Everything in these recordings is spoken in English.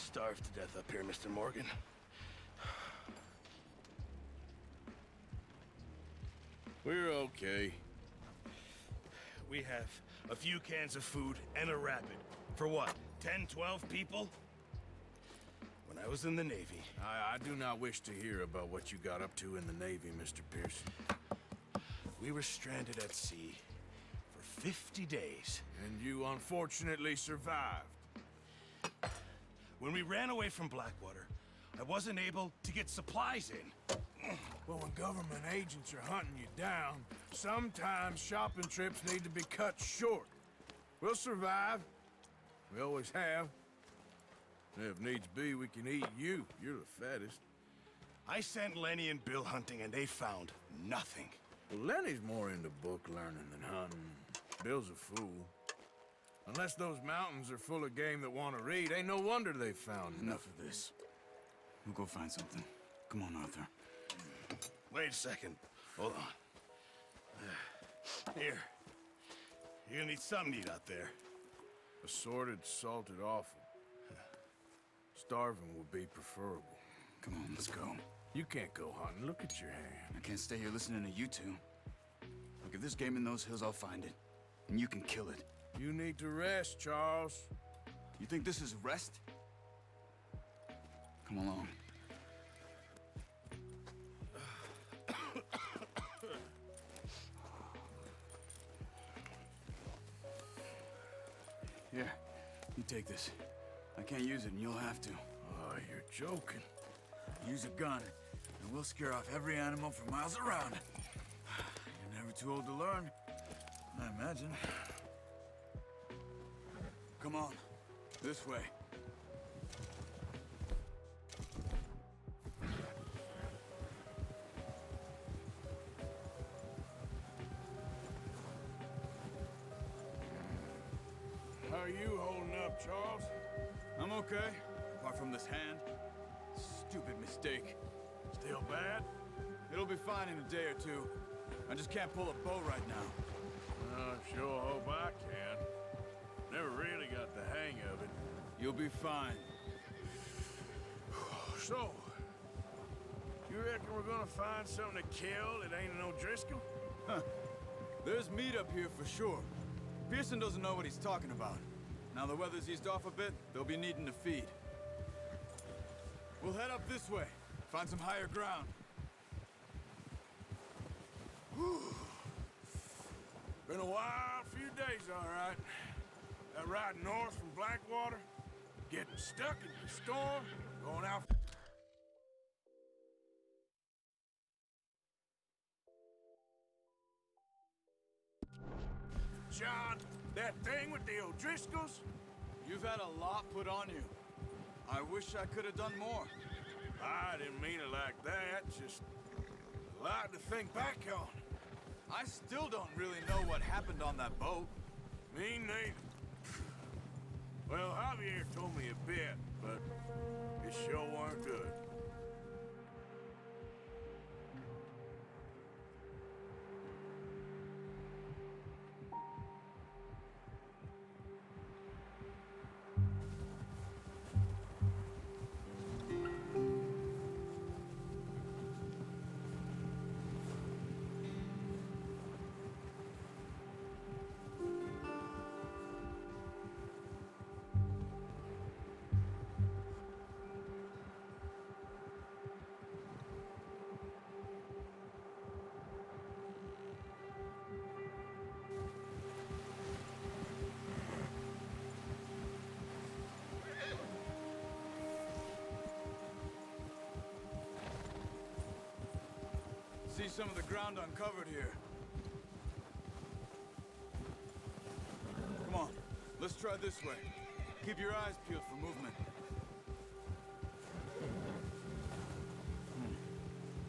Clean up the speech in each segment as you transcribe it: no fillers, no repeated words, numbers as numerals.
starve to death up here, Mr. Morgan. We're okay. We have a few cans of food and a rapid. For what, 10, 12 people? When I was in the Navy... I do not wish to hear about what you got up to in the Navy, Mr. Pearson. We were stranded at sea for 50 days. And you unfortunately survived. When we ran away from Blackwater, I wasn't able to get supplies in. Well, when government agents are hunting you down, sometimes shopping trips need to be cut short. We'll survive. We always have. And if needs be, we can eat you. You're the fattest. I sent Lenny and Bill hunting, and they found nothing. Well, Lenny's more into book learning than hunting. Bill's a fool. Unless those mountains are full of game that want to read, ain't no wonder they found Enough of this. We'll go find something. Come on, Arthur. Wait a second. Hold on. Here. You're gonna need something to eat out there. Assorted, salted offal. Starving would be preferable. Come on, let's go. You can't go hunting. Look at your hand. I can't stay here listening to you two. Look, if there's game in those hills, I'll find it. And you can kill it. You need to rest, Charles. You think this is rest? Come along. Here, you take this. I can't use it, and you'll have to. Oh, you're joking. Use a gun, and we'll scare off every animal for miles around. You're never too old to learn, I imagine. Come on, this way. How are you holding up, Charles? I'm okay, apart from this hand. Stupid mistake. Still bad? It'll be fine in a day or two. I just can't pull a bow right now. I sure hope I can. Never really got the hang of it. You'll be fine. So, you reckon we're gonna find something to kill that ain't an O'Driscoll? Huh. There's meat up here for sure. Pearson doesn't know what he's talking about. Now the weather's eased off a bit, they'll be needing to feed. We'll head up this way. Find some higher ground. Whew. Been a wild few days, all right. That ride north from Blackwater, getting stuck in the storm, going out. John, that thing with the O'Driscolls? You've had a lot put on you. I wish I could have done more. I didn't mean it like that, just a lot to think back on. I still don't really know what happened on that boat. Me neither. Well, Javier told me a bit, but it sure weren't good. See some of the ground uncovered here. Come on, let's try this way. Keep your eyes peeled for movement.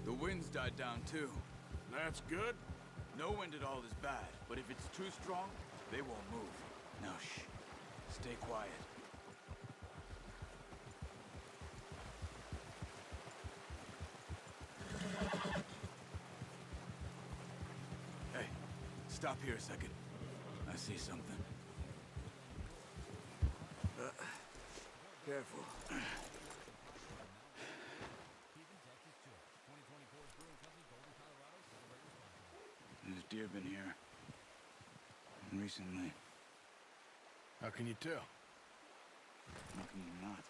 The wind's died down too. That's good. No wind at all is bad, but if it's too strong, they won't move. Now shh, stay quiet. Hey, stop here a second. I see something. Careful. There's deer been here. Recently. How can you tell? How can you not?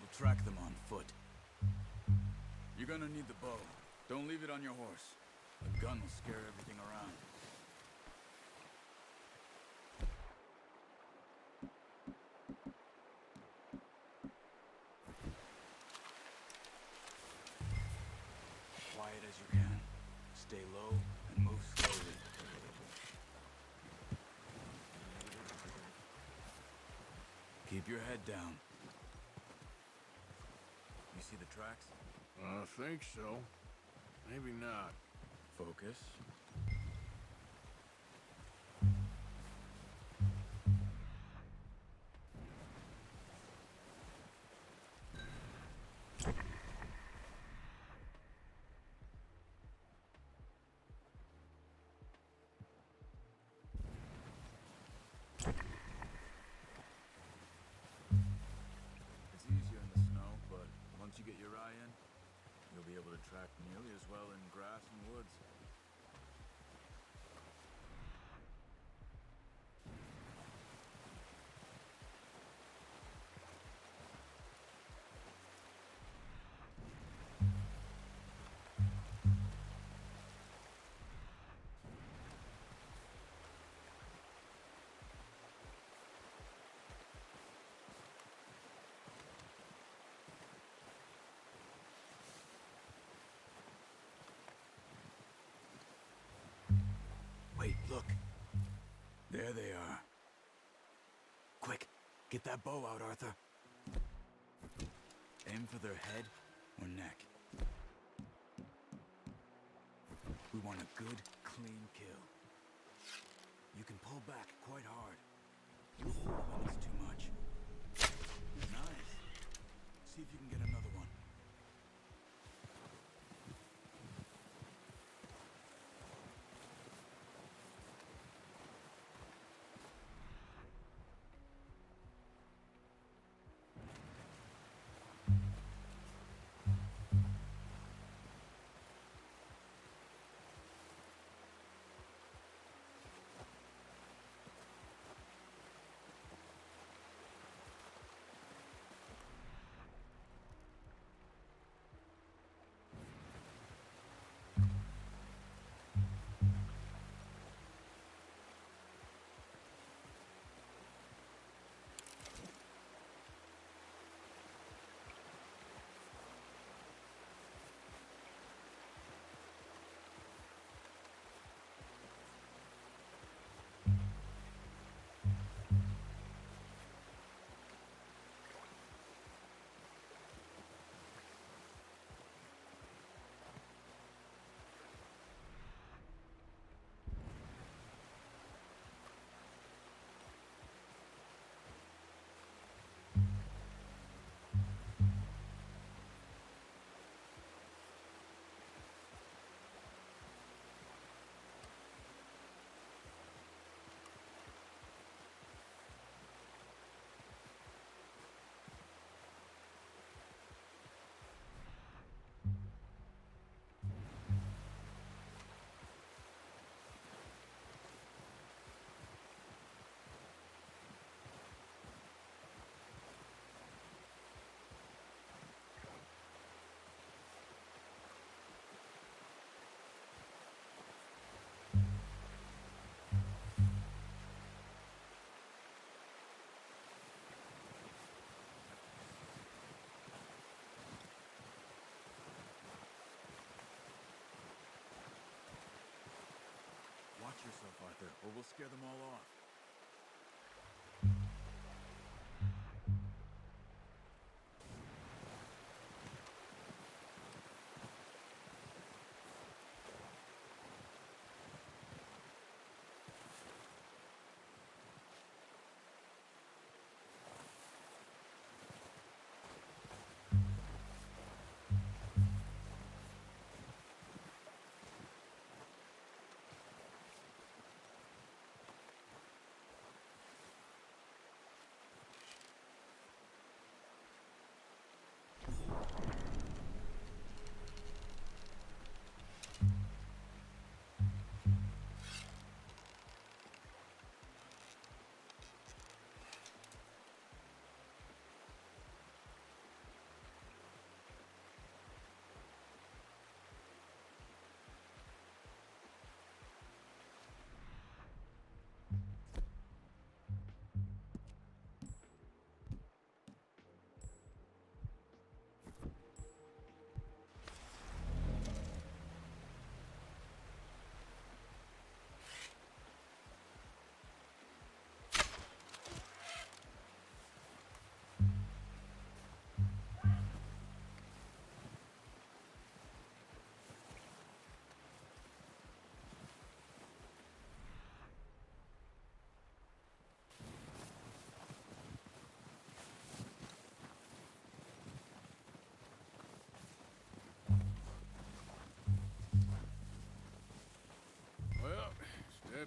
We'll track them on foot. You're gonna need the bow. Don't leave it on your horse. A gun will scare everything around. Quiet as you can. Stay low and move slowly. Keep your head down. You see the tracks? I think so. Maybe not. Focus. It's easier in the snow, but once you get your eye in, you'll be able to track nearly as well in grass and woods. Wait, look. There they are. Quick, get that bow out, Arthur. Aim for their head or neck. We want a good, clean kill. You can pull back quite hard. You'll hold when it's too much. Nice. See if you can get another one. Watch yourself, Arthur, or we'll scare them all off.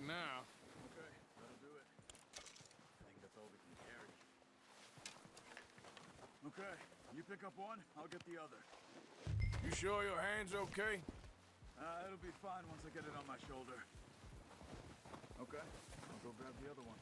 good now. Okay, that'll do it. I think that's all we can carry. Okay, you pick up one, I'll get the other. You sure your hand's okay? It'll be fine once I get it on my shoulder. Okay, I'll go grab the other one.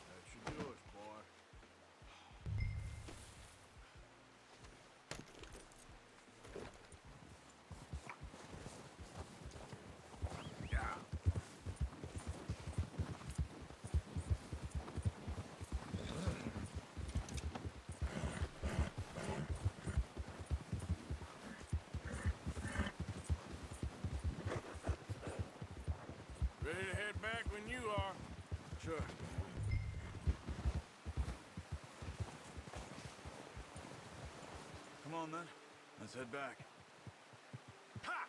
That should do us, boy. Yeah. Ready to head back when you are. Sure. Come on then, let's head back. Ha!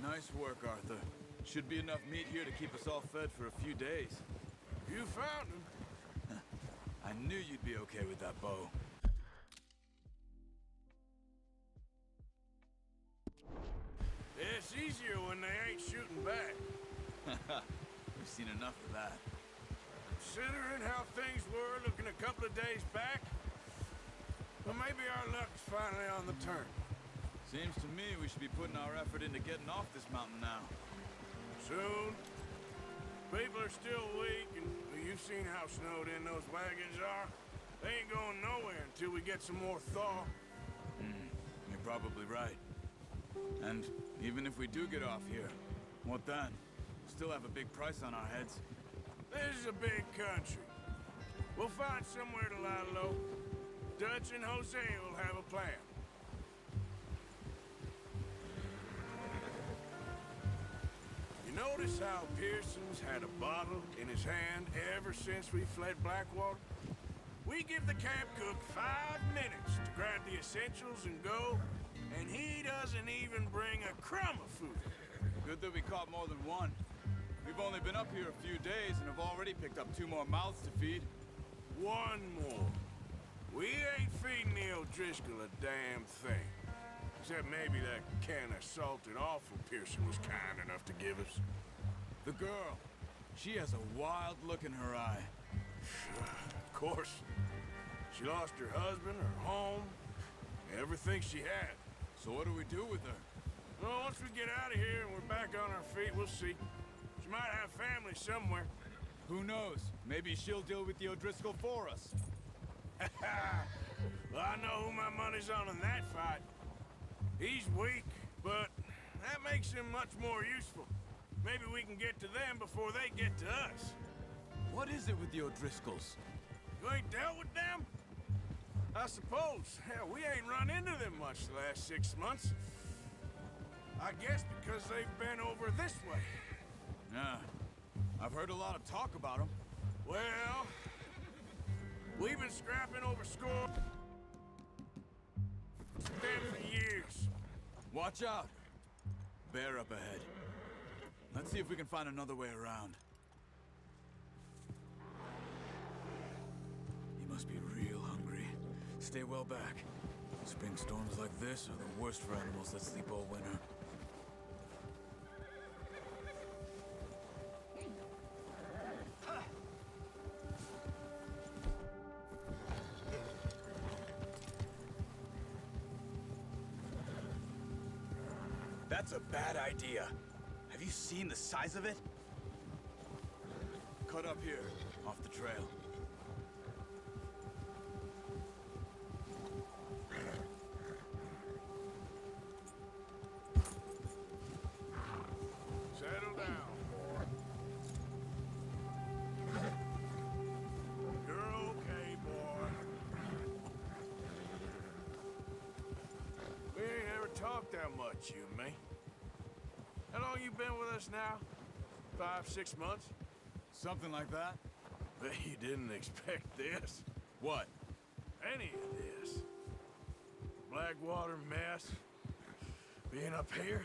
Nice work, Arthur. Should be enough meat here to keep us all fed for a few days. You found him. I knew you'd be okay with that bow. It's easier when they ain't shooting back. We've seen enough of that. Considering how things were looking a couple of days back, well, maybe our luck's finally on the turn. Seems to me we should be putting our effort into getting off this mountain now. Soon. People are still weak, and well, you've seen how snowed in those wagons are. They ain't going nowhere until we get some more thaw. You're probably right. And even if we do get off here, what then? Still have a big price on our heads. This is a big country. We'll find somewhere to lie low. Dutch and Jose will have a plan. You notice how Pearson's had a bottle in his hand ever since we fled Blackwater? We give the camp cook 5 minutes to grab the essentials and go, and he doesn't even bring a crumb of food. Good that we caught more than one. We've only been up here a few days and have already picked up 2 more mouths to feed. One more. We ain't feeding the O'Driscoll a damn thing. Except maybe that can of salted offal Pearson was kind enough to give us. The girl. She has a wild look in her eye. Of course. She lost her husband, her home, everything she had. So what do we do with her? Well, once we get out of here and we're back on our feet, we'll see. She might have family somewhere. Who knows? Maybe she'll deal with the O'Driscoll for us. Well, I know who my money's on in that fight. He's weak, but that makes him much more useful. Maybe we can get to them before they get to us. What is it with the O'Driscolls? You ain't dealt with them? I suppose. Hell, we ain't run into them much the last 6 months. I guess because they've been over this way. Yeah. I've heard a lot of talk about them. Well, we've been scrapping over score with them for years. Watch out! Bear up ahead. Let's see if we can find another way around. You must be real hungry. Stay well back. Spring storms like this are the worst for animals that sleep all winter. That's a bad idea. Have you seen the size of it? Cut up here, off the trail. Settle down. You're okay, boy. much, you and me. How long you been with us now? 5, 6 months? Something like that? Bet you didn't expect this. What? Any of this. Blackwater mess. Being up here?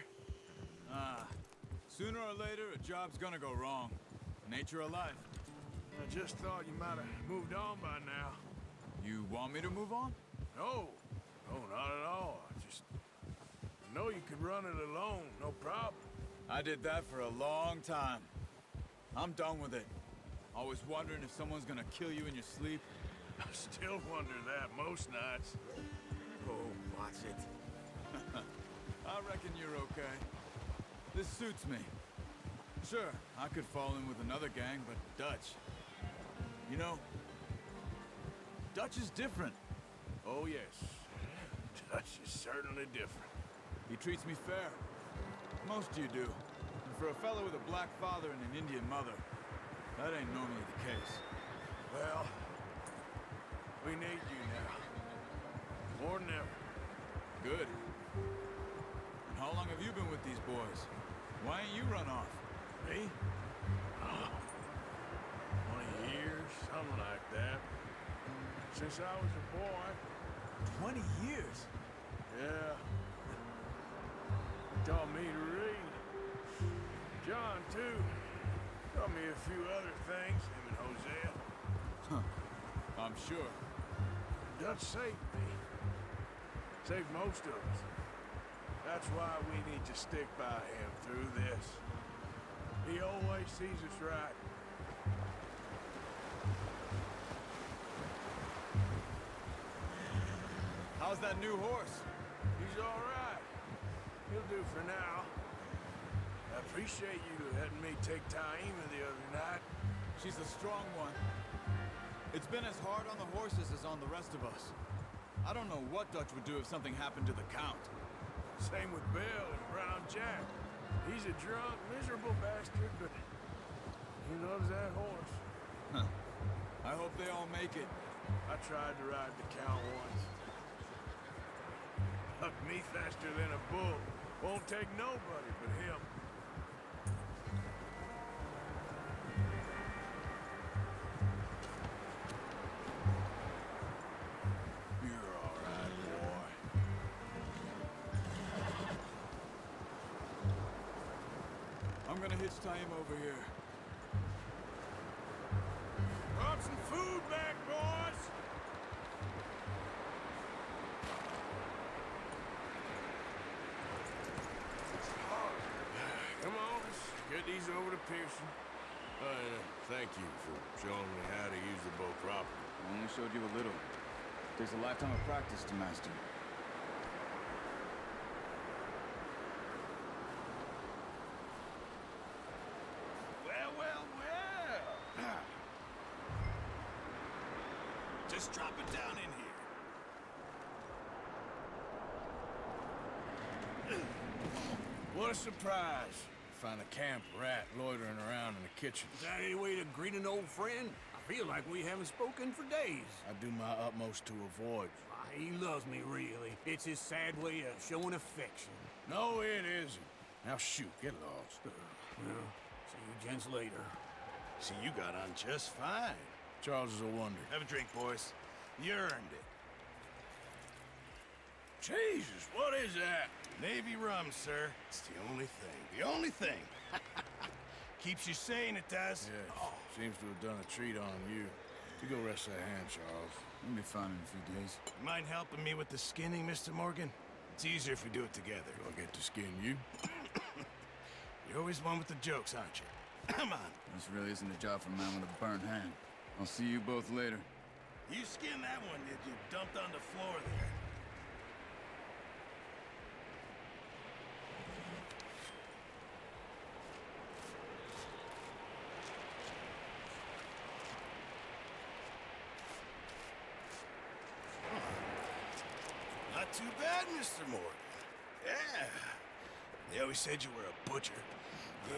Sooner or later, a job's gonna go wrong. Nature of life. I just thought you might have moved on by now. You want me to move on? No. No, not at all. I know you could run it alone, no problem. I did that for a long time. I'm done with it. Always wondering if someone's gonna kill you in your sleep. I still wonder that most nights. Oh, watch it. I reckon you're okay. This suits me. Sure, I could fall in with another gang, but Dutch... You know, Dutch is different. Oh, yes. Dutch is certainly different. He treats me fair. Most of you do. And for a fellow with a black father and an Indian mother, that ain't normally the case. Well, we need you now. More than ever. Good. And how long have you been with these boys? Why ain't you run off? Me? Oh, 20 years, something like that. Since I was a boy. 20 years? Yeah. He taught me to read. John, too. Taught me a few other things, him and Hosea. I'm sure. Dutch saved me. Saved most of us. That's why we need to stick by him through this. He always sees us right. How's that new horse? He's all right. He'll do for now. I appreciate you letting me take Taima the other night. She's a strong one. It's been as hard on the horses as on the rest of us. I don't know what Dutch would do if something happened to the Count. Same with Bill and Brown Jack. He's a drunk, miserable bastard, but he loves that horse. Huh. I hope they all make it. I tried to ride the Count once. Hucked me faster than a bull. Won't take nobody but him. You're all right, boy. I'm gonna hitch Taima over here. Brought some food back, boys! Come on, let's get these over to Pearson. Thank you for showing me how to use the bow properly. I only showed you a little. Takes a lifetime of practice to master. Well. Just drop it down in here. What a surprise. Find a camp rat loitering around in the kitchen. Is that any way to greet an old friend? I feel like we haven't spoken for days. I do my utmost to avoid you. He loves me, really. It's his sad way of showing affection. No, it isn't. Now shoot, get lost. Well, see you gents later. See, you got on just fine. Charles is a wonder. Have a drink, boys. You earned it. Jesus, what is that? Navy rum, sir. It's the only thing. The only thing. Keeps you sane, it does. Yes, seems to have done a treat on you. You go rest that hand, Charles. You'll be fine in a few days. You mind helping me with the skinning, Mr. Morgan? It's easier if we do it together. Do I get to skin you? You're always one with the jokes, aren't you? Come on. This really isn't a job for a man with a burnt hand. I'll see you both later. You skinned that one that you dumped on the floor there. Not too bad, Mr. Morgan. Yeah. They always said you were a butcher.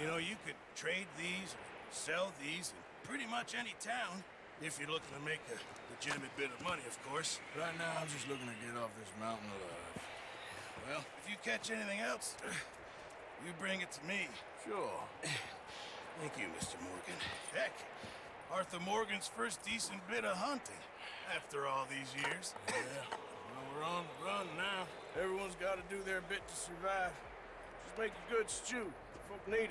You know, you could trade these, sell these in pretty much any town, if you're looking to make a legitimate bit of money, of course. Right now, I'm just looking to get off this mountain alive. Well, if you catch anything else, you bring it to me. Sure. Thank you, Mr. Morgan. Heck, Arthur Morgan's first decent bit of hunting after all these years. Yeah, well, we're on the run now. Everyone's got to do their bit to survive. Just make a good stew. Folk need it.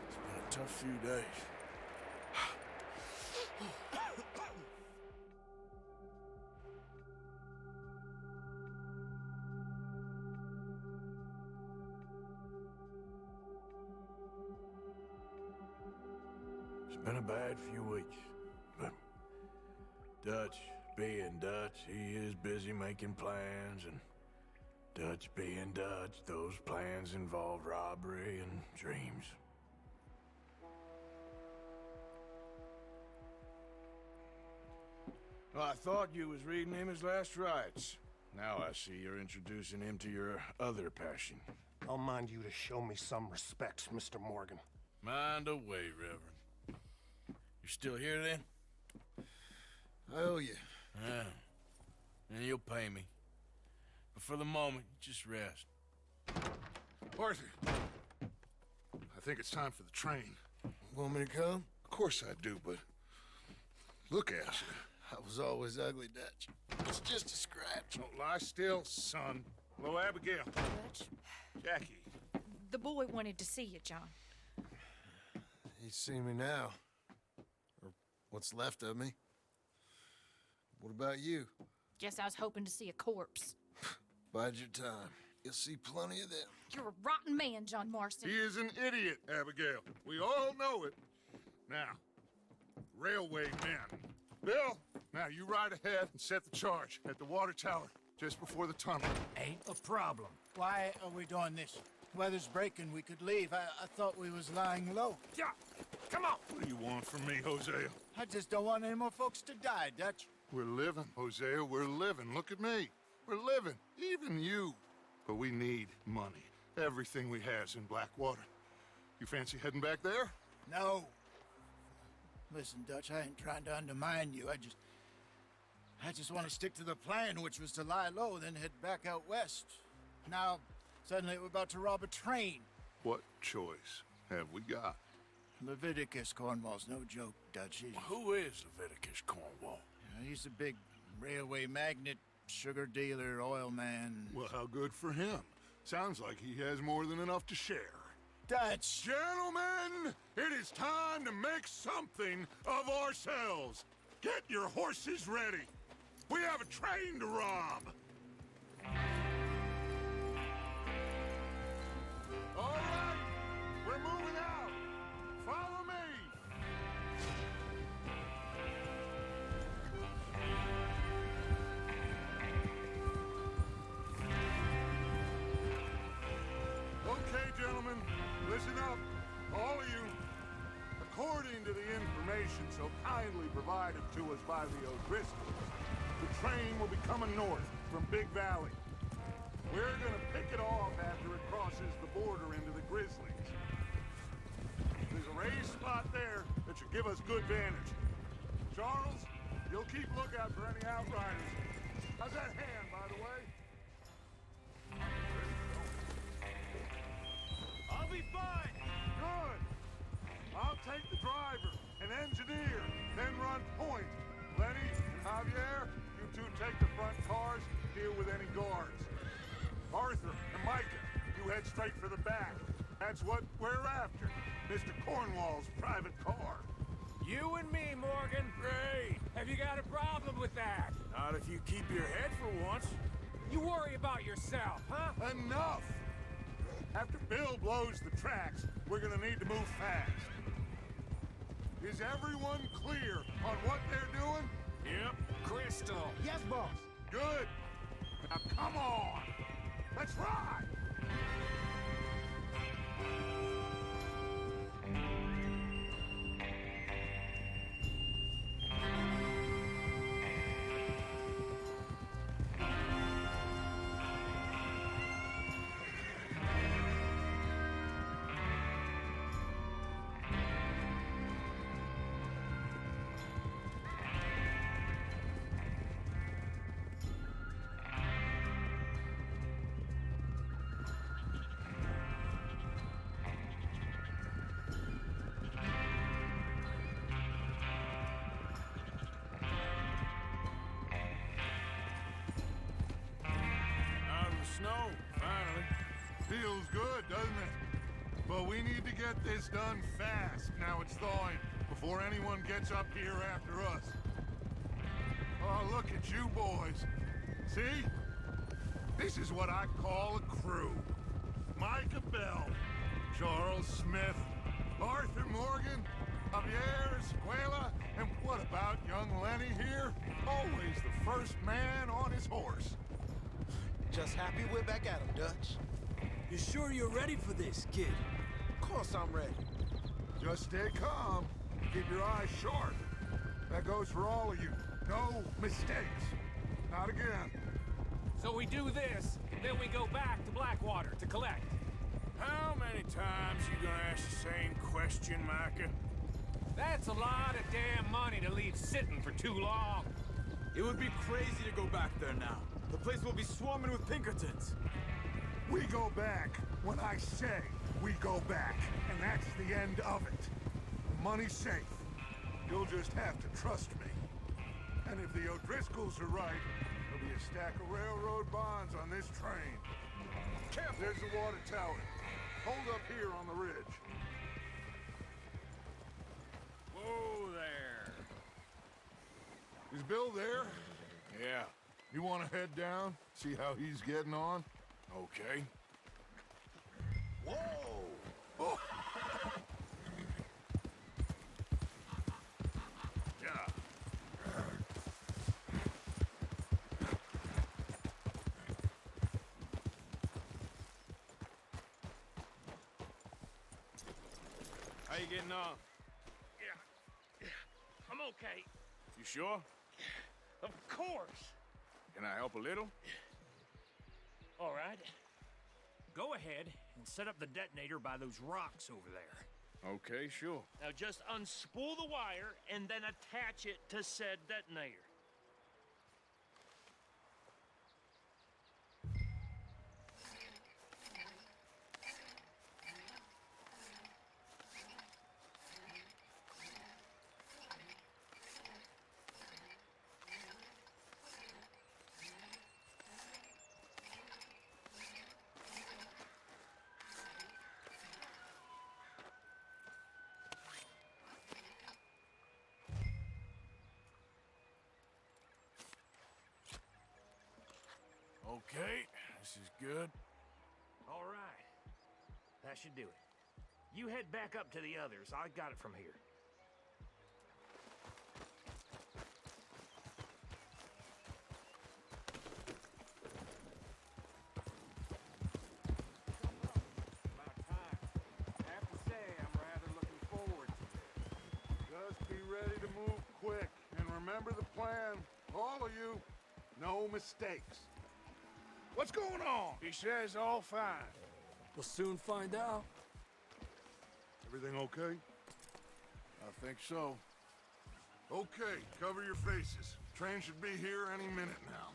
It's been a tough few days. It's been a bad few weeks, but Dutch being Dutch, he is busy making plans, and Dutch being Dutch, those plans involve robbery and dreams. Well, I thought you was reading him his last rites. Now I see you're introducing him to your other passion. I'll mind you to show me some respect, Mr. Morgan. Mind away, Reverend. You still here, then? I owe you. Yeah. And you'll pay me. But for the moment, just rest. Arthur, I think it's time for the train. Want me to come? Of course I do, but look at you. I was always ugly, Dutch. It's just a scratch. Don't lie still, son. Hello, Abigail. Dutch, Jackie. the boy wanted to see you, John. He's seen me now. Or what's left of me. What about you? Guess I was hoping to see a corpse. Bide your time. You'll see plenty of them. You're a rotten man, John Marston. He is an idiot, Abigail. We all know it. Now, railway men. Bill, now you ride ahead and set the charge at the water tower just before the tunnel. Ain't a problem. Why are we doing this? Weather's breaking. We could leave. I thought we was lying low. Yeah, come on. What do you want from me, Hosea? I just don't want any more folks to die, Dutch. We're living, Hosea. We're living. Look at me. We're living. Even you. But we need money. Everything we has in Blackwater. You fancy heading back there? No. Listen, Dutch, I ain't trying to undermine you. I just want to stick to the plan, which was to lie low, then head back out west. Now, suddenly we're about to rob a train. What choice have we got? Leviticus Cornwall's no joke, Dutch. Who is Leviticus Cornwall? He's a big railway magnate, sugar dealer, oil man. Well, how good for him. Sounds like he has more than enough to share. Dutch! Gentlemen, it is time to make something of ourselves. Get your horses ready. We have a train to rob. All right, we're moving out. Follow me. Okay, gentlemen, listen up, all of you. According to the information so kindly provided to us by the O'Driscolls, the train will be coming north from Big Valley. We're gonna pick it off after it crosses the border into the Grizzlies. There's a raised spot there that should give us good vantage. Charles, you'll keep lookout for any outriders. How's that hand, by the way? I'll be fine. Good. I'll take the driver and engineer, then run point. Lenny and Javier, you two take the front cars, deal with any guards. Arthur and Micah, you head straight for the back. That's what we're after. Mr. Cornwall's private car. You and me, Morgan. Great. Have you got a problem with that? Not if you keep your head for once. You worry about yourself, huh? Enough! After Bill blows the tracks, we're gonna need to move fast. Is everyone clear on what they're doing? Yep. Crystal. Yes, boss. Good. Now come on. Let's ride. Feels good, doesn't it? But we need to get this done fast. Now it's thawing, before anyone gets up here after us. Oh, look at you boys. See? This is what I call a crew. Micah Bell, Charles Smith, Arthur Morgan, Javier Escuela, and what about young Lenny here? Always the first man on his horse. Just happy we're back at him, Dutch. You sure you're ready for this, kid? Of course I'm ready. Just stay calm. Keep your eyes sharp. That goes for all of you. No mistakes. Not again. So we do this, then we go back to Blackwater to collect. How many times you gonna ask the same question, Micah? That's a lot of damn money to leave sitting for too long. It would be crazy to go back there now. The place will be swarming with Pinkertons. We go back when I say we go back, and that's the end of it. The money's safe. You'll just have to trust me. And if the O'Driscolls are right, there'll be a stack of railroad bonds on this train. Careful! There's the water tower. Hold up here on the ridge. Whoa there. Is Bill there? Yeah. You want to head down? See how he's getting on? Okay. Whoa! Oh. Yeah. How you getting on? Yeah. I'm okay. You sure? Of course. Can I help a little? All right. Go ahead and set up the detonator by those rocks over there. Okay, sure. Now just unspool the wire and then attach it to said detonator. Okay, this is good. All right. That should do it. You head back up to the others. I got it from here. About time. I have to say, I'm rather looking forward to this. Just be ready to move quick. And remember the plan. All of you, no mistakes. What's going on? He says all fine. We'll soon find out. Everything okay? I think so. Okay, cover your faces. Train should be here any minute now.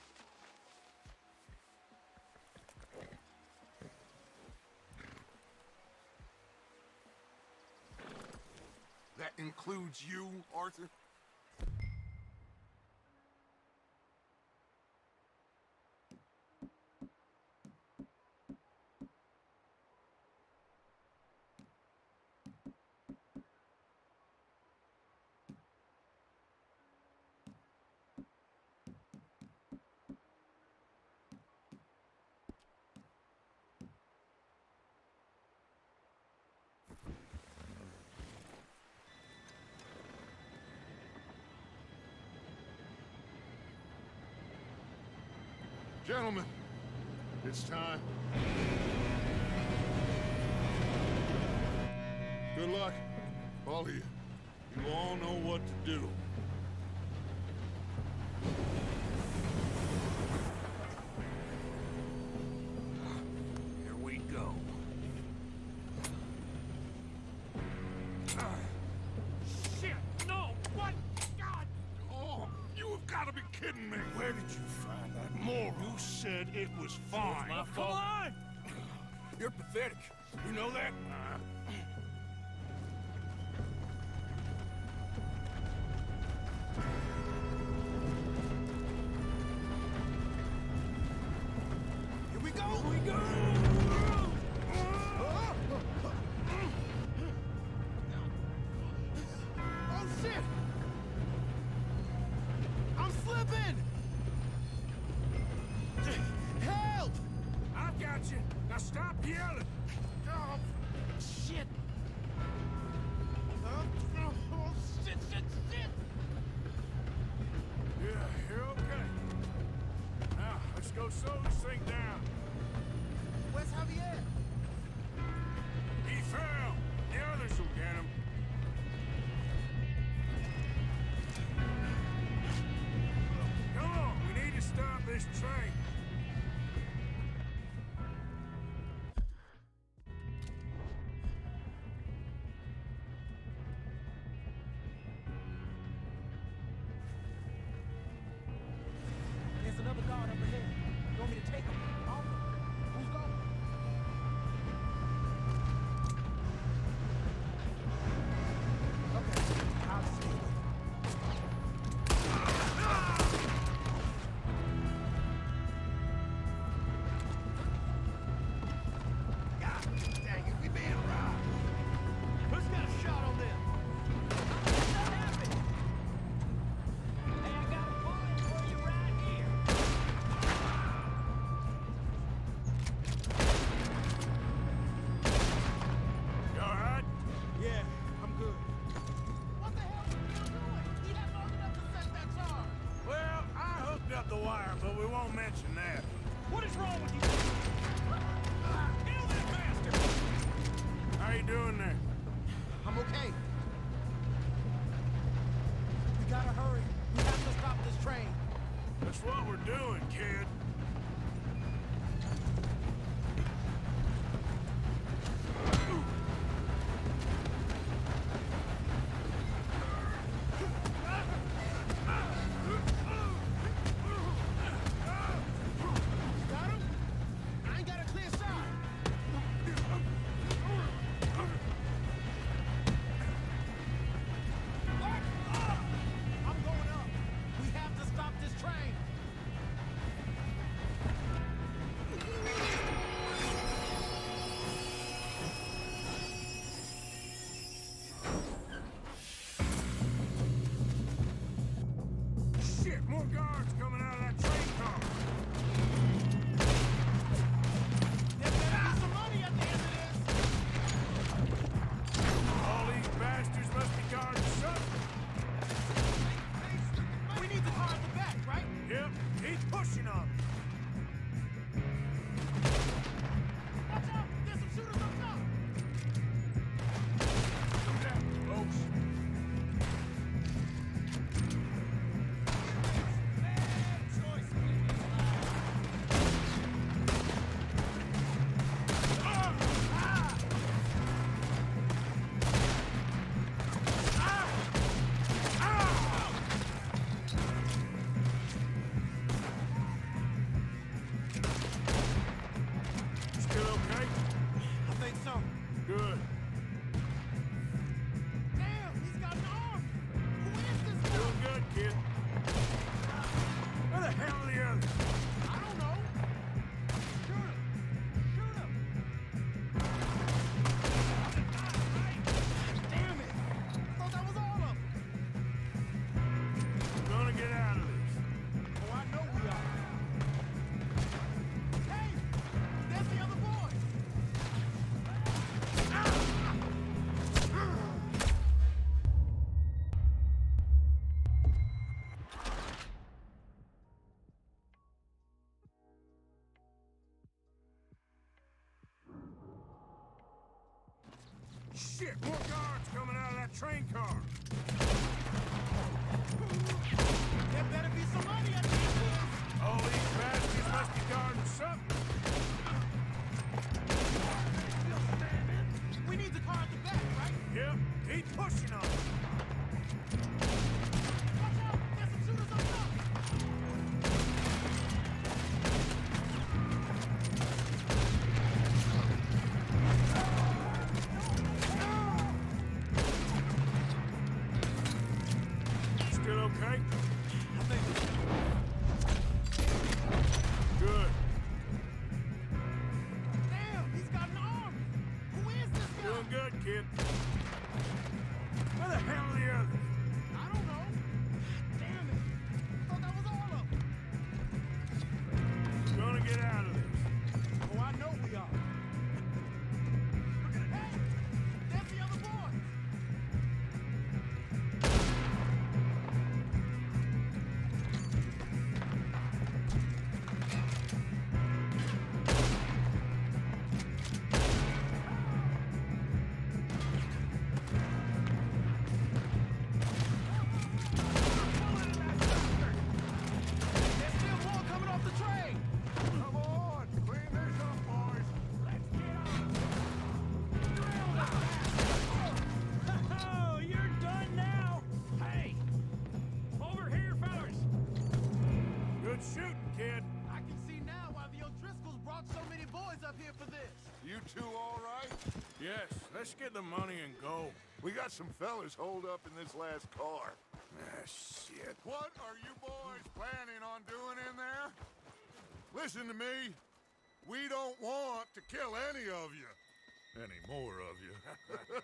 That includes you, Arthur? Gentlemen, it's time. Good luck, all of you. You all know what to do. Here we go. Shit! No! What? God! Oh, you have got to be kidding me. Where did you find that moron? You said it was fine. My fault. Come on! You're pathetic. You know that? Here we go! Here we go! Now stop yelling! Oh, shit! Oh, shit, shit, shit! Yeah, you're okay. Now, let's go slow this thing down. Where's Javier? He fell. The others will get him. Come on, we need to stop this train. There's another guard up ahead. You want me to take him? Off him. Who's going? Okay, I'll stay with him. God dang it, we being robbed. Who's got a shot on them? What happened? Hey, I got a bullet for you right here. You all right? Yeah, I'm good. What the hell are you doing? He had long enough to set that charge. Well, I hooked up the wire, but we won't mention that. What is wrong with you? Kill that bastard! How you doing there? I'm okay. We gotta hurry. We have to stop this train. That's what we're doing, kid. Got him? I ain't got a clear shot. I'm going up. We have to stop this train. Shit, more guards coming out of that train car. There better be some money at the end of this. All these bastards must be guarding something. We need the car at the back, right? Yep, he's pushing on me. Watch out! There's some shooters up top! Come down, folks. Still okay? I think so. Good. Damn, he's got an arm! Who is this guy? Doing good, kid. Where the hell are the others? I don't know. Shoot him! Shoot him! Damn it! I thought that was all of them. We're gonna get out of this. Oh, I know we are. Hey! There's the other boy! Shit, more guards coming out of that train car. There better be some money at the end of this. All these bastards must be guarding something. We need the car at the back, right? Yep, he's pushing on me. Watch out! There's some shooters up top! Still okay? I think Good. Damn, he's got an arm! Who is this guy? Doing good, kid. Where the hell are the others? I don't know. Damn it! I thought that was all of them. We're gonna get out of this. Oh, I know we are. shooting, kid. I can see now why the O'Driscolls brought so many boys up here for this. You two all right? Yes, let's get the money and go. We got some fellas holed up in this last car. Ah, shit. What are you boys planning on doing in there? Listen to me. We don't want to kill any of you. Any more of you.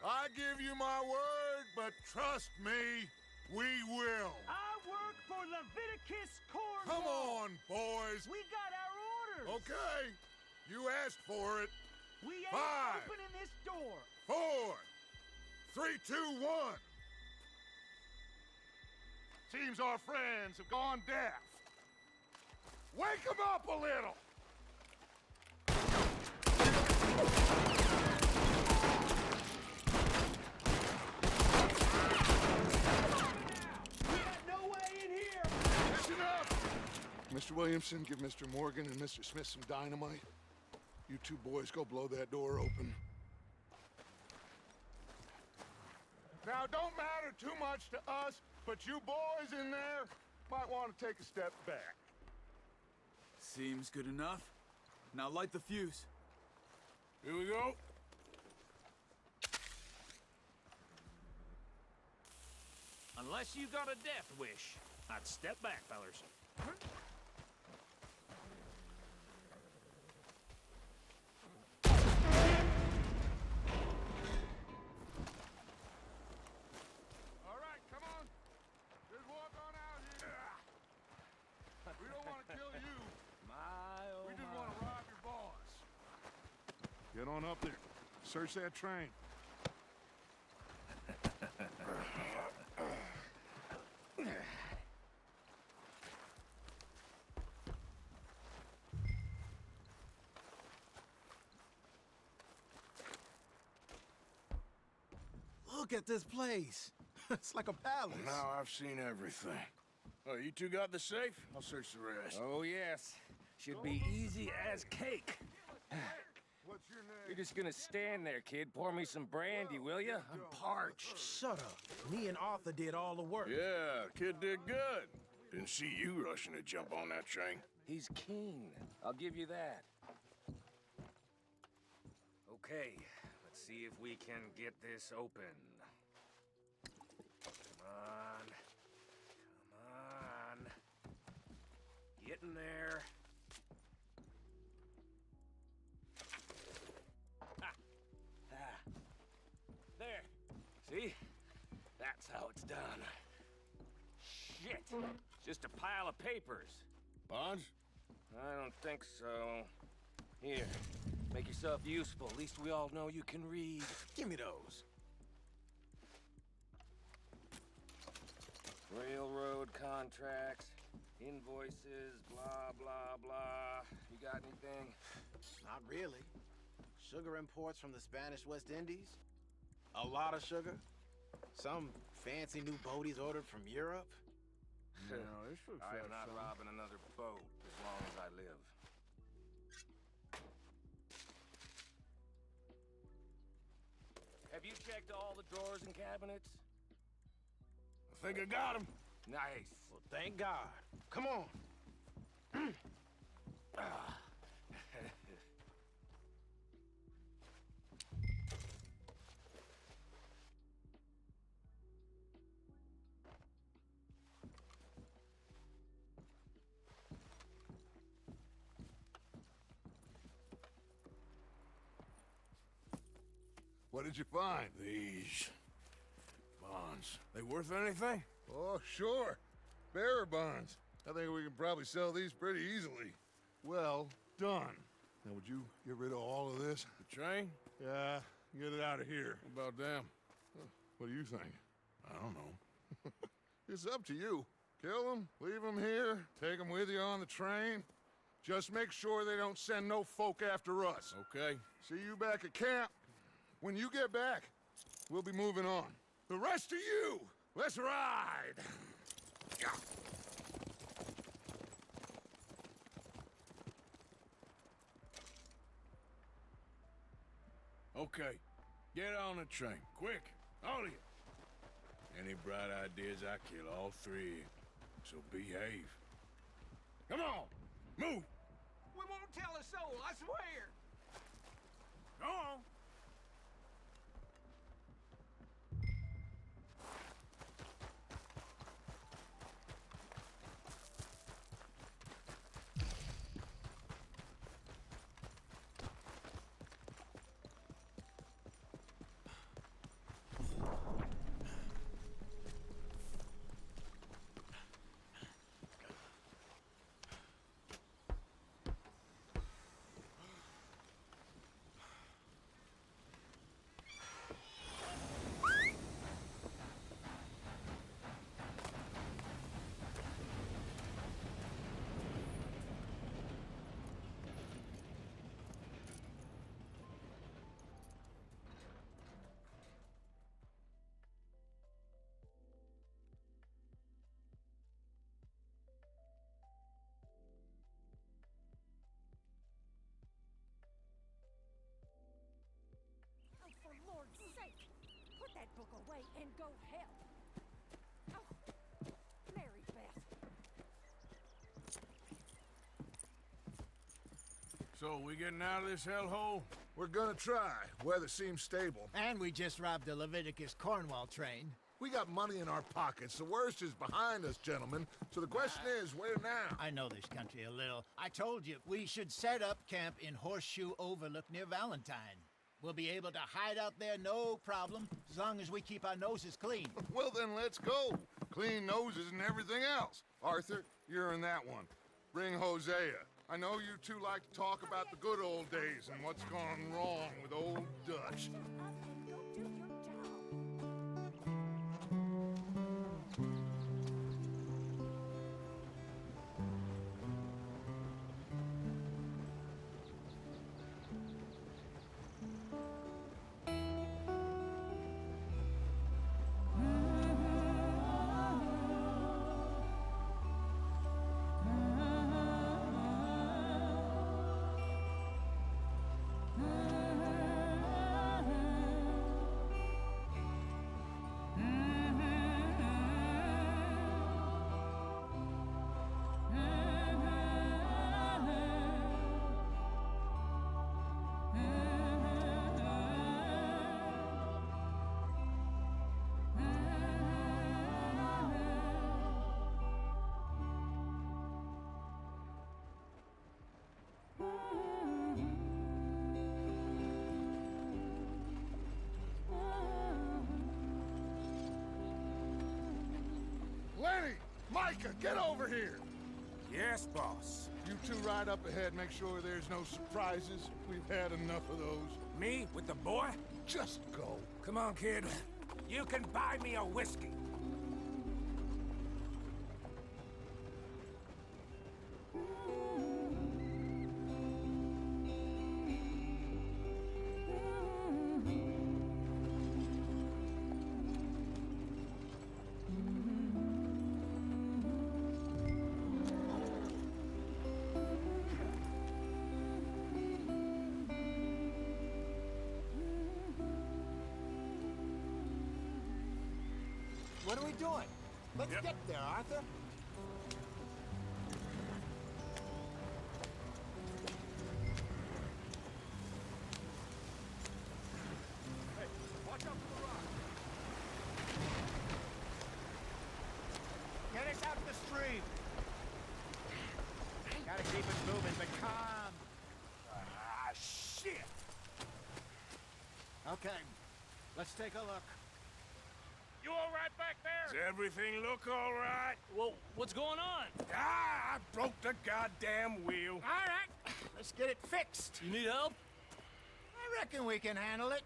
I give you my word, but trust me, we will. I work for Leviticus Cornwall. Come on, boys. We got our orders. Okay. You asked for it. We ain't 5, opening this door. 4, 3, 2, 1. Seems our friends have gone deaf. Wake them up a little. We got no way in here. Listen up! Mr. Williamson, give Mr. Morgan and Mr. Smith some dynamite. You two boys go blow that door open. Now, don't matter too much to us, but you boys in there might want to take a step back. Seems good enough. Now light the fuse. Here we go. Unless you got a death wish, I'd step back, fellers. All right, come on. Just walk on out here. We don't want to kill you. We just want to rob your boss. Get on up there. Search that train. Look at this place. It's like a palace. Now I've seen everything. Oh, you two got the safe? I'll search the rest. Oh, yes. Should be easy as cake. What's your name? You're just gonna stand there, kid. Pour me some brandy, will ya? I'm parched. Shut up. Me and Arthur did all the work. Yeah, kid did good. Didn't see you rushing to jump on that train. He's keen. I'll give you that. Okay, let's see if we can get this open. Come on. Come on. Get in there. There. See? That's how it's done. Shit. Just a pile of papers. Bonds? I don't think so. Here. Make yourself useful. At least we all know you can read. Give me those. Railroad contracts, invoices, blah, blah, blah. You got anything? Not really. Sugar imports from the Spanish West Indies. A lot of sugar. Some fancy new boaties ordered from Europe. No, this looks I like am not something. robbing another boat as long as I live. Have you checked all the drawers and cabinets? I think I got him. Nice. Well, thank God. Come on. What did you find? These bonds. They worth anything? Oh, sure. Bearer bonds. I think we can probably sell these pretty easily. Well done. Now, would you get rid of all of this? The train? Yeah, get it out of here. What about them? What do you think? I don't know. It's up to you. Kill them, leave them here, take them with you on the train. Just make sure they don't send no folk after us. Okay. See you back at camp. When you get back, we'll be moving on. The rest of you, let's ride! Okay. Get on the train. Quick. All of you. Any bright ideas, I kill all three of you. So behave. Come on, move. We won't tell a soul, I swear. Go on. Oh, for Lord's sake! Put that book away and go help! Oh, Mary Beth. So, we getting out of this hellhole? We're gonna try. Weather seems stable. And we just robbed a Leviticus Cornwall train. We got money in our pockets. The worst is behind us, gentlemen. So the question is, where now? I know this country a little. I told you, we should set up camp in Horseshoe Overlook near Valentine. We'll be able to hide out there no problem, as long as we keep our noses clean. Well, then let's go. Clean noses and everything else. Arthur, you're in that one. Bring Hosea. I know you two like to talk about the good old days and what's gone wrong with old Dutch. Lenny! Micah, get over here! Yes, boss. You two ride up ahead, make sure there's no surprises. We've had enough of those. Me with the boy? Just go. Come on, kid. You can buy me a whiskey. What are we doing? Let's get there, Arthur. Hey, watch out for the rock. Get us out the stream. Gotta keep it moving, but calm. Ah, shit! Okay, let's take a look. You all right back there? Does everything look all right? Well, what's going on? Ah, I broke the goddamn wheel. All right, let's get it fixed. You need help? I reckon we can handle it.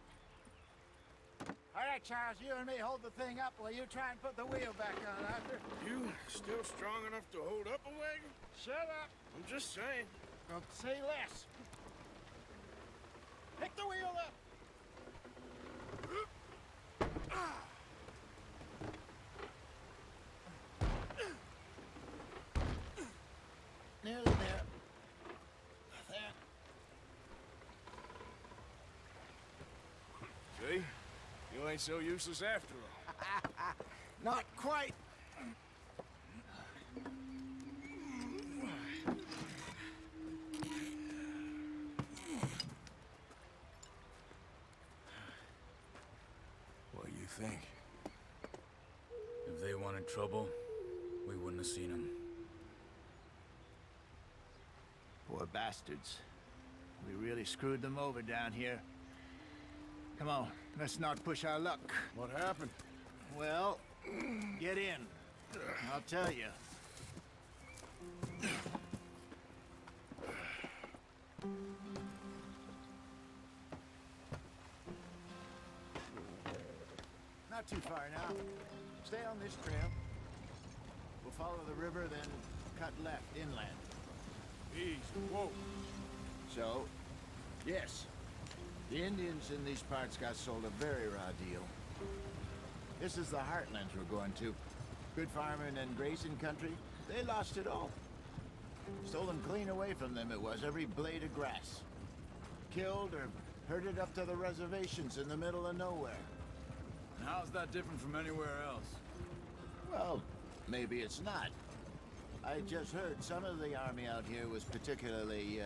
All right, Charles, you and me hold the thing up while you try and put the wheel back on, Arthur. You still strong enough to hold up a wagon? Shut up. I'm just saying. Don't say less. Pick the wheel up. Nearly there. There. See? You ain't so useless after all. Not quite. in trouble, we wouldn't have seen him. Poor bastards. We really screwed them over down here. Come on, let's not push our luck. What happened? Well, get in. I'll tell you. Not too far now. Stay on this trail. We'll follow the river, then cut left inland. Easy. Whoa. So, yes, the Indians in these parts got sold a very raw deal. This is the heartlands we're going to. Good farming and grazing country, they lost it all. Stolen clean away from them it was, every blade of grass. Killed or herded up to the reservations in the middle of nowhere. And how's that different from anywhere else? Well, maybe it's not. I just heard some of the army out here was particularly,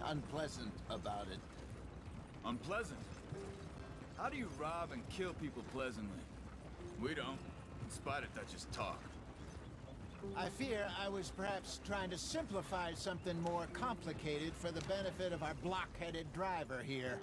unpleasant about it. Unpleasant? How do you rob and kill people pleasantly? We don't, in spite of Dutch's talk. I fear I was perhaps trying to simplify something more complicated for the benefit of our block-headed driver here.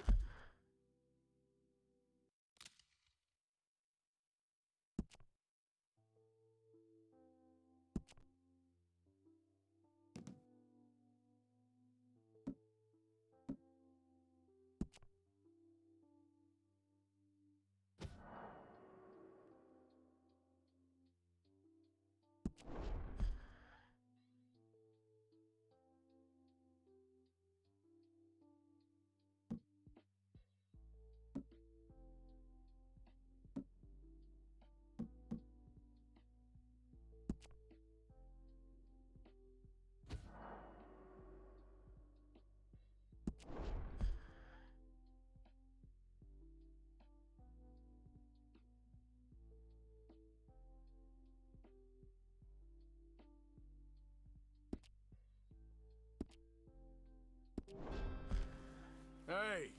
Hey,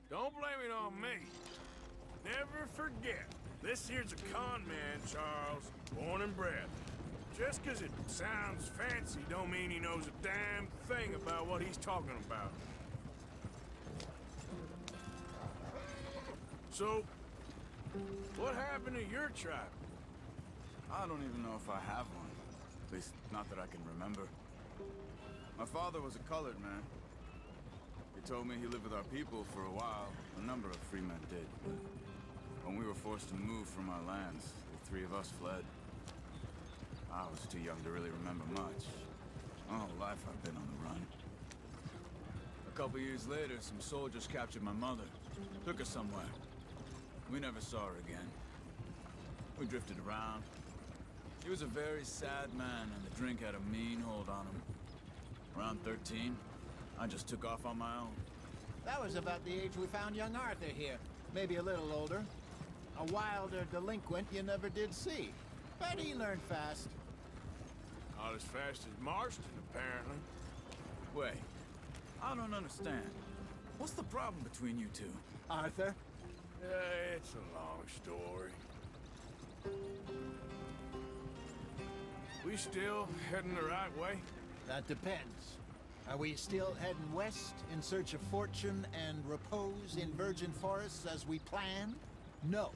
don't blame it on me. Never forget, this here's a con man, Charles, born and bred. Just 'cause it sounds fancy don't mean he knows a damn thing about what he's talking about. So, what happened to your tribe? I don't even know if I have one. At least, not that I can remember. My father was a colored man. He told me he lived with our people for a while. A number of free men did, but when we were forced to move from our lands, the three of us fled. I was too young to really remember much. My whole life I've been on the run. A couple years later, some soldiers captured my mother. Took her somewhere. We never saw her again. We drifted around. He was a very sad man, and the drink had a mean hold on him. Around 13, I just took off on my own. That was about the age we found young Arthur here. Maybe a little older. A wilder delinquent you never did see. But he learned fast. Not as fast as Marston, apparently. Wait, I don't understand. What's the problem between you two? Arthur? It's a long story. We still heading the right way? That depends. Are we still heading west in search of fortune and repose in virgin forests as we planned? No.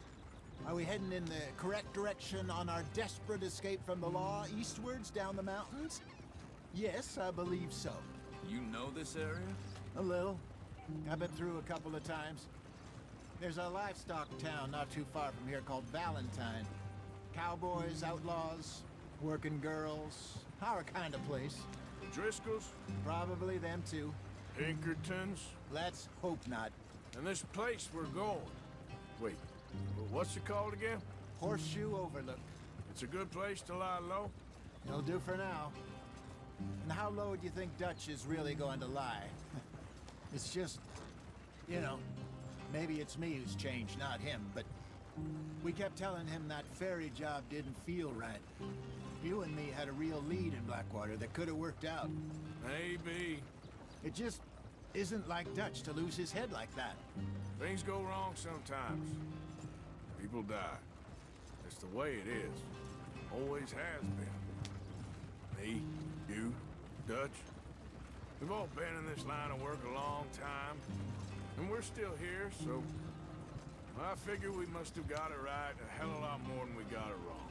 Are we heading in the correct direction on our desperate escape from the law eastwards down the mountains? Yes, I believe so. You know this area? A little. I've been through a couple of times. There's a livestock town not too far from here called Valentine. Cowboys, outlaws, working girls, our kind of place. Driscolls? Probably them too. Pinkertons? Let's hope not. And this place we're going. Wait, what's it called again? Horseshoe Overlook. It's a good place to lie low? It'll do for now. And how low do you think Dutch is really going to lie? It's just, you know, maybe it's me who's changed, not him, but we kept telling him that ferry job didn't feel right. You and me had a real lead in Blackwater that could have worked out. Maybe. It just isn't like Dutch to lose his head like that. Things go wrong sometimes. People die. That's the way it is. Always has been. Me, you, Dutch. We've all been in this line of work a long time, and we're still here, so I figure we must have got it right a hell of a lot more than we got it wrong.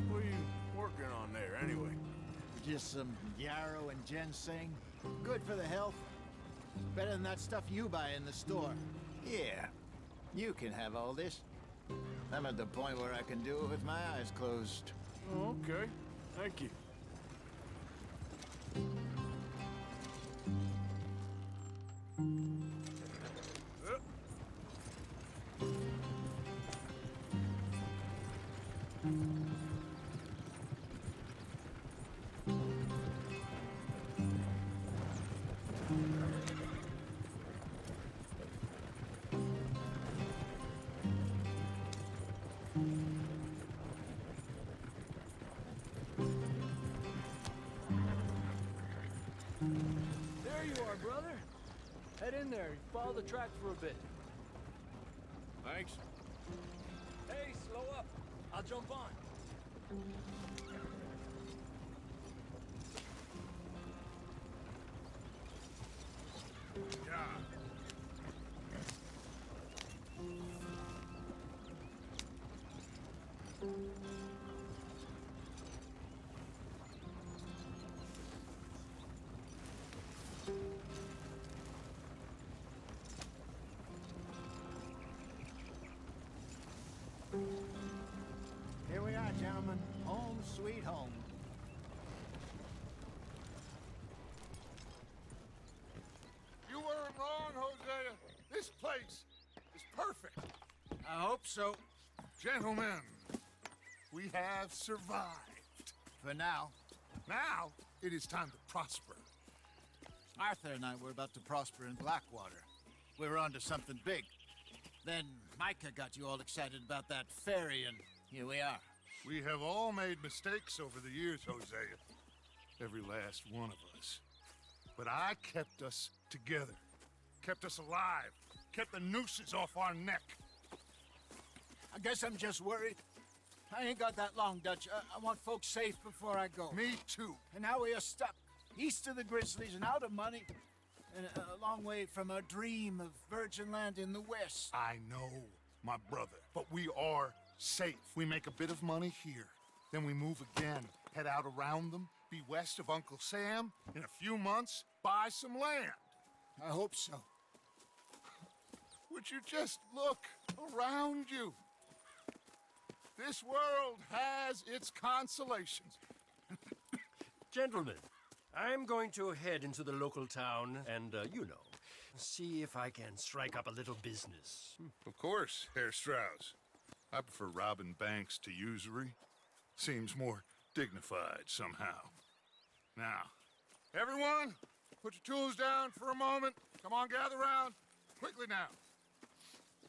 What are you working on there, anyway? Just some yarrow and ginseng. Good for the health. Better than that stuff you buy in the store. Yeah, you can have all this. I'm at the point where I can do it with my eyes closed. Okay, thank you. There you are, brother. Head in there. Follow the track for a bit. Thanks. Hey, slow up. I'll jump on. Yeah. Here we are, gentlemen. Home sweet home. You weren't wrong, Hosea. This place is perfect. I hope so. Gentlemen, we have survived. For now. Now, it is time to prosper. Arthur and I were about to prosper in Blackwater. We were onto something big. Then Micah got you all excited about that ferry, and here we are. We have all made mistakes over the years, Hosea. Every last one of us. But I kept us together. Kept us alive. Kept the nooses off our neck. I guess I'm just worried. I ain't got that long, Dutch. I want folks safe before I go. Me too. And now we are stuck east of the Grizzlies and out of money. And a long way from our dream of virgin land in the west. I know, my brother. But we are safe. We make a bit of money here. Then we move again. Head out around them. Be west of Uncle Sam. In a few months, buy some land. I hope so. Would you just look around you? This world has its consolations. Gentlemen, I'm going to head into the local town and, see if I can strike up a little business. Of course, Herr Strauss. I prefer robbing banks to usury. Seems more dignified somehow. Now, everyone, put your tools down for a moment. Come on, gather round. Quickly now.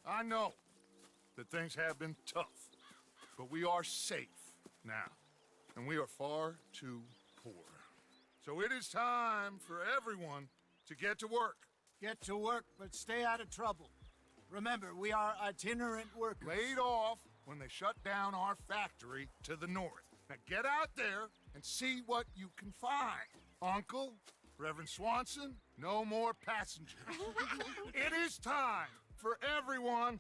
I know that things have been tough, but we are safe now, and we are far too poor. So it is time for everyone to get to work. Get to work, but stay out of trouble. Remember, we are itinerant workers. Laid off when they shut down our factory to the north. Now get out there and see what you can find. Uncle, Reverend Swanson, no more passengers. It is time for everyone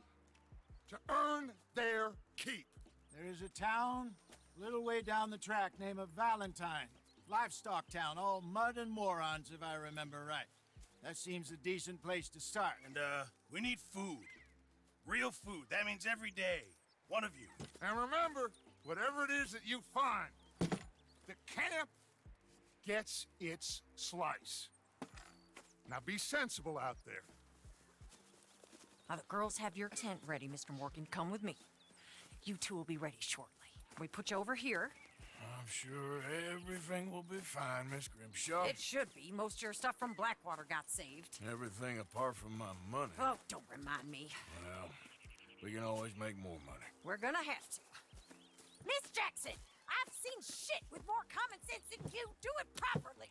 to earn their keep. There is a town a little way down the track named Valentine. Livestock town, all mud and morons, if I remember right. That seems a decent place to start. And, we need food. Real food. That means every day. One of you. And remember, whatever it is that you find, the camp gets its slice. Now be sensible out there. Now, the girls have your tent ready, Mr. Morgan. Come with me. You two will be ready shortly. We put you over here. I'm sure everything will be fine, Miss Grimshaw. It should be. Most of your stuff from Blackwater got saved. Everything apart from my money. Oh, don't remind me. Well, we can always make more money. We're gonna have to. Miss Jackson, I've seen shit with more common sense than you. Do it properly.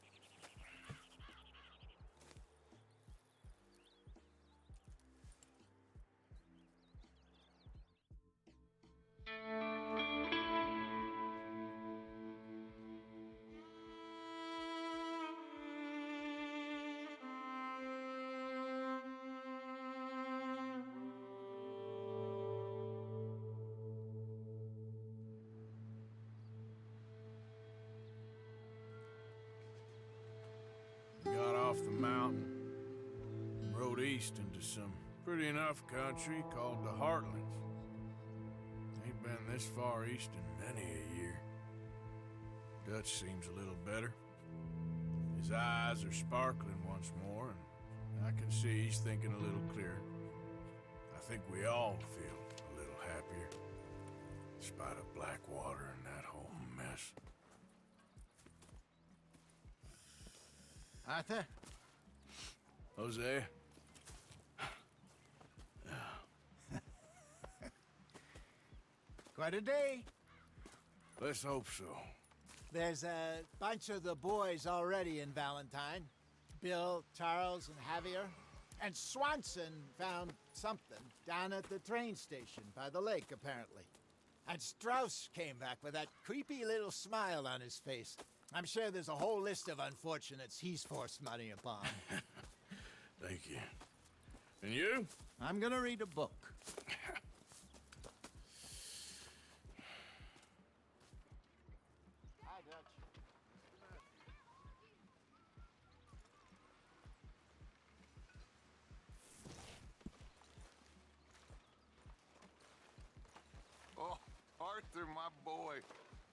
east into some pretty enough country called the Heartlands. Ain't been this far east in many a year. Dutch seems a little better. His eyes are sparkling once more, and I can see he's thinking a little clearer. I think we all feel a little happier, in spite of Blackwater and that whole mess. Arthur? Jose? Quite a day. Let's hope so. There's a bunch of the boys already in Valentine. Bill, Charles, and Javier. And Swanson found something down at the train station by the lake, apparently. And Strauss came back with that creepy little smile on his face. I'm sure there's a whole list of unfortunates he's forced money upon. Thank you. And you? I'm gonna read a book. Hi, Dutch. Oh, Arthur, my boy.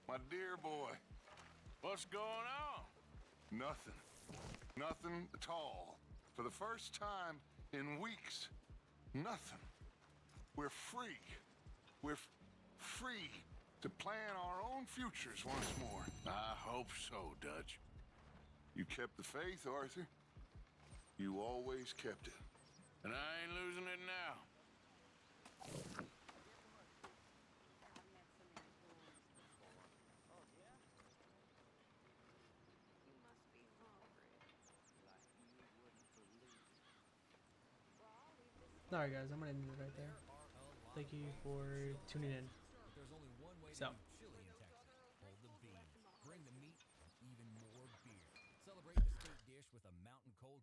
My dear boy. What's going on? Nothing. Nothing at all. For the first time in weeks, nothing. We're free. We're free to plan our own futures once more. I hope so, Dutch. You kept the faith, Arthur. You always kept it. And I ain't losing it now. Alright guys, I'm gonna end it right there. Thank you for tuning in. Peace out. Hold the bean, bring the meat, and even more beer. Celebrate the state dish with a mountain cold